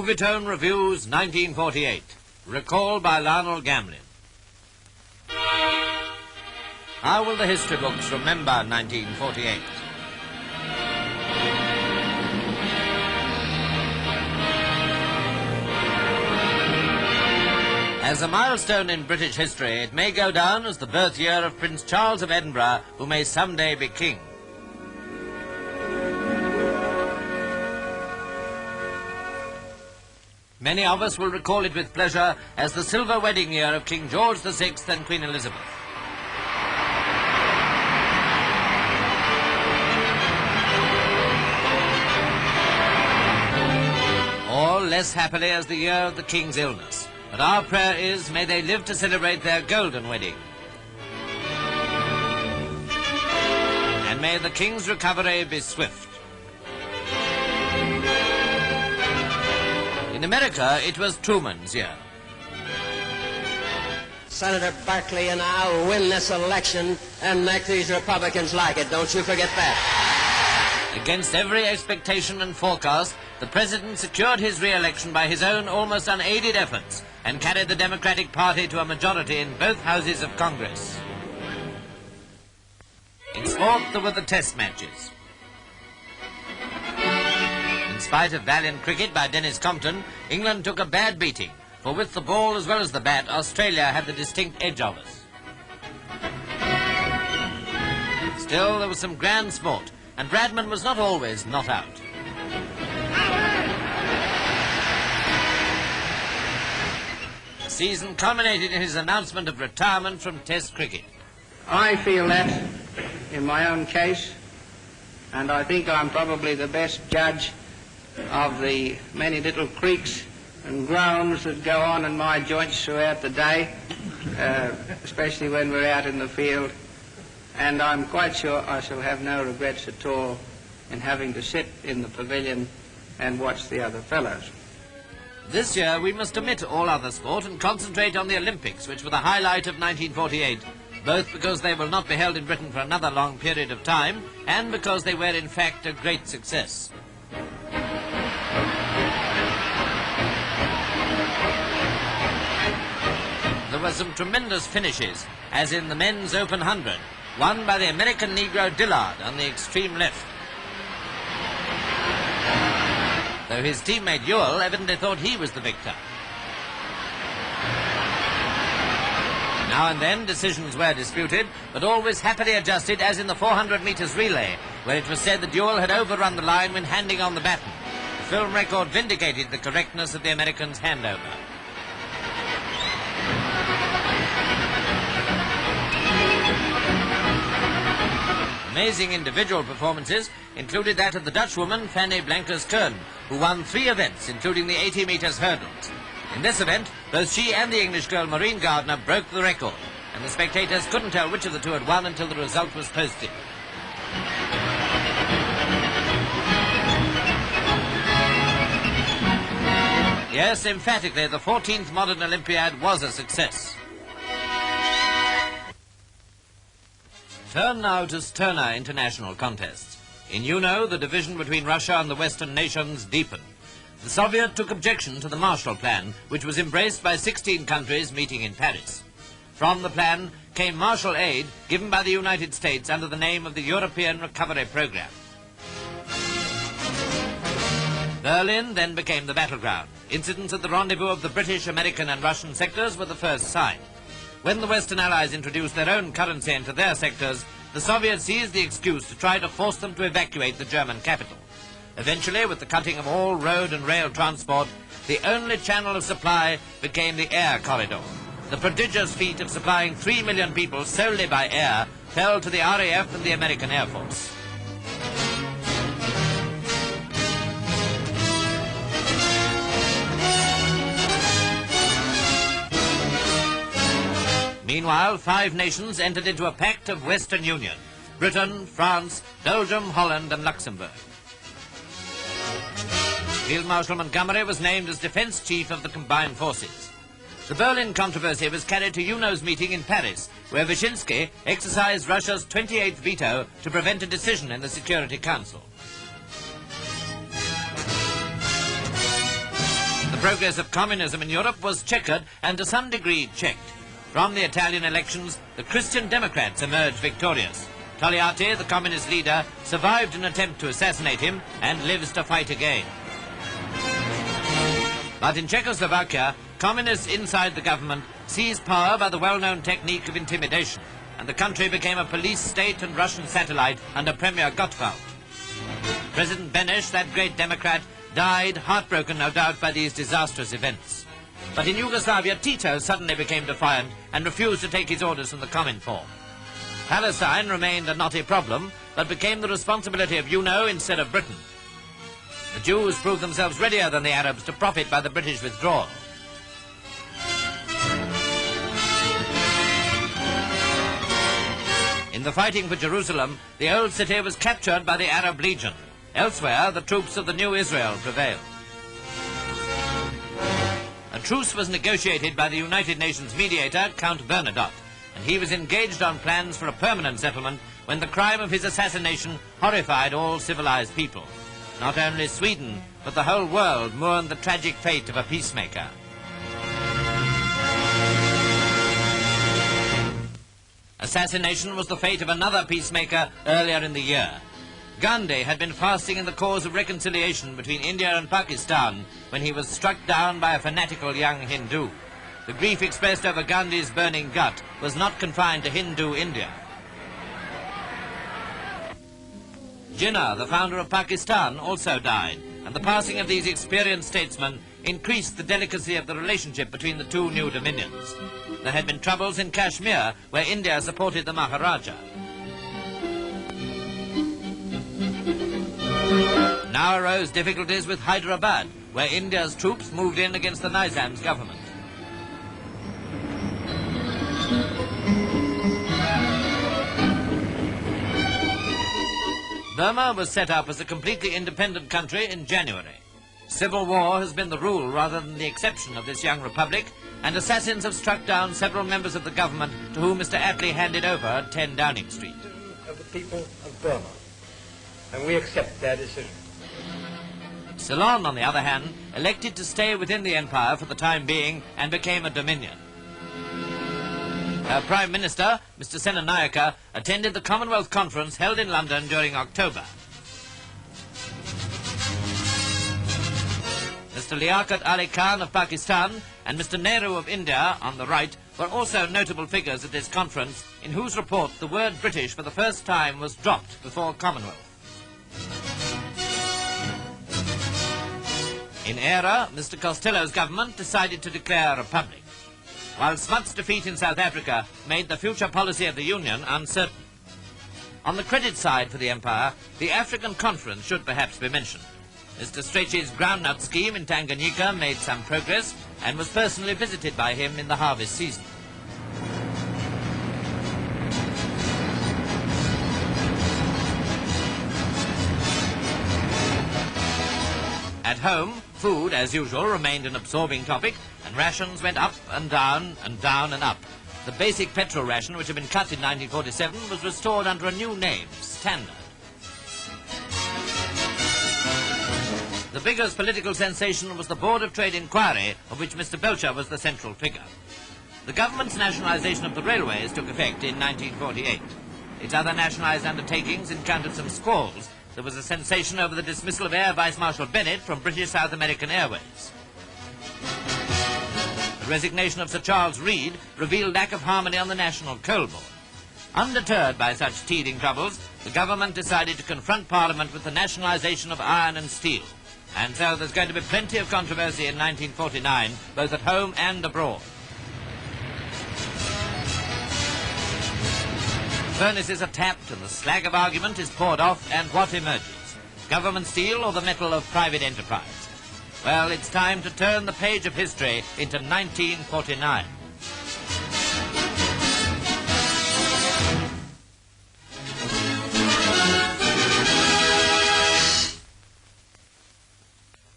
MovieTone reviews 1948, recalled by Lionel Gamlin. How will the history books remember 1948? As a milestone in British history, it may go down as the birth year of Prince Charles of Edinburgh, who may someday be king. Many of us will recall it with pleasure as the silver wedding year of King George VI and Queen Elizabeth. Or less happily as the year of the King's illness. But our prayer is, may they live to celebrate their golden wedding. And may the King's recovery be swift. In America, it was Truman's year. Senator Barkley and I will win this election and make these Republicans like it. Don't you forget that. Against every expectation and forecast, the president secured his re-election by his own almost unaided efforts and carried the Democratic Party to a majority in both houses of Congress. In sport, there were the test matches. In spite of valiant cricket by Dennis Compton, England took a bad beating, for with the ball as well as the bat, Australia had the distinct edge of us. Still, there was some grand sport, and Bradman was not always not out. The season culminated in his announcement of retirement from Test cricket. I feel that in my own case, and I think I'm probably the best judge of the many little creaks and groans that go on in my joints throughout the day, especially when we're out in the field. And I'm quite sure I shall have no regrets at all in having to sit in the pavilion and watch the other fellows. This year we must omit all other sport and concentrate on the Olympics, which were the highlight of 1948, both because they will not be held in Britain for another long period of time, and because they were in fact a great success. There were some tremendous finishes, as in the men's Open 100, won by the American Negro Dillard on the extreme left. Though his teammate Ewell evidently thought he was the victor. Now and then decisions were disputed, but always happily adjusted, as in the 400 metres relay, where it was said that Ewell had overrun the line when handing on the baton. The film record vindicated the correctness of the Americans' handover. Amazing individual performances included that of the Dutchwoman Fanny Blankers-Koen, who won 3 events, including the 80 metres hurdles. In this event, both she and the English girl Maureen Gardner broke the record, and the spectators couldn't tell which of the two had won until the result was posted. Yes, emphatically, the 14th modern Olympiad was a success. Turn now to sterner international contests. In Juneau, the division between Russia and the Western nations deepened. The Soviet took objection to the Marshall Plan, which was embraced by 16 countries meeting in Paris. From the plan came Marshall aid given by the United States under the name of the European Recovery Program. Berlin then became the battleground. Incidents at the rendezvous of the British, American and Russian sectors were the first sign. When the Western Allies introduced their own currency into their sectors, the Soviets seized the excuse to try to force them to evacuate the German capital. Eventually, with the cutting of all road and rail transport, the only channel of supply became the air corridor. The prodigious feat of supplying 3 million people solely by air fell to the RAF and the American Air Force. Meanwhile, 5 nations entered into a pact of Western Union: Britain, France, Belgium, Holland and Luxembourg. Field Marshal Montgomery was named as Defence Chief of the combined forces. The Berlin controversy was carried to Juneau's meeting in Paris, where Wyszynski exercised Russia's 28th veto to prevent a decision in the Security Council. progress of communism in Europe was checkered and to some degree checked. From the Italian elections, the Christian Democrats emerged victorious. Togliatti, the communist leader, survived an attempt to assassinate him and lives to fight again. But in Czechoslovakia, communists inside the government seized power by the well-known technique of intimidation, and the country became a police state and Russian satellite under Premier Gottwald. President Beneš, that great Democrat, died heartbroken, no doubt, by these disastrous events. But in Yugoslavia, Tito suddenly became defiant and refused to take his orders from the Cominform. Palestine remained a knotty problem, but became the responsibility of UNO instead of Britain. The Jews proved themselves readier than the Arabs to profit by the British withdrawal. In the fighting for Jerusalem, the old city was captured by the Arab Legion. Elsewhere, the troops of the new Israel prevailed. A truce was negotiated by the United Nations mediator, Count Bernadotte, and he was engaged on plans for a permanent settlement when the crime of his assassination horrified all civilized people. Not only Sweden, but the whole world mourned the tragic fate of a peacemaker. Assassination was the fate of another peacemaker earlier in the year. Gandhi had been fasting in the cause of reconciliation between India and Pakistan when he was struck down by a fanatical young Hindu. The grief expressed over Gandhi's burning gut was not confined to Hindu India. Jinnah, the founder of Pakistan, also died, and the passing of these experienced statesmen increased the delicacy of the relationship between the two new dominions. There had been troubles in Kashmir, where India supported the Maharaja. Now arose difficulties with Hyderabad, where India's troops moved in against the Nizam's government. Burma was set up as a completely independent country in January. Civil war has been the rule rather than the exception of this young republic, and assassins have struck down several members of the government to whom Mr. Attlee handed over 10 Downing Street. Of the people of Burma, and we accept their decision. Ceylon, on the other hand, elected to stay within the empire for the time being and became a dominion. Her Prime Minister, Mr. Senanayake, attended the Commonwealth Conference held in London during October. Mr. Liaquat Ali Khan of Pakistan and Mr. Nehru of India, on the right, were also notable figures at this conference, in whose report the word British for the first time was dropped before Commonwealth. In Era, Mr. Costello's government decided to declare a republic, while Smuts' defeat in South Africa made the future policy of the Union uncertain. On the credit side for the empire, the African Conference should perhaps be mentioned. Mr. Strachey's groundnut scheme in Tanganyika made some progress and was personally visited by him in the harvest season. At home, food, as usual, remained an absorbing topic, and rations went up and down and down and up. The basic petrol ration, which had been cut in 1947, was restored under a new name, Standard. The biggest political sensation was the Board of Trade inquiry, of which Mr. Belcher was the central figure. The government's nationalisation of the railways took effect in 1948. Its other nationalised undertakings encountered some squalls. There was a sensation over the dismissal of Air Vice Marshal Bennett from British South American Airways. The resignation of Sir Charles Reed revealed lack of harmony on the National Coal Board. Undeterred by such teething troubles, the government decided to confront Parliament with the nationalisation of iron and steel. And so there's going to be plenty of controversy in 1949, both at home and abroad. Furnaces are tapped and the slag of argument is poured off, and what emerges? Government steel or the metal of private enterprise? Well, it's time to turn the page of history into 1949.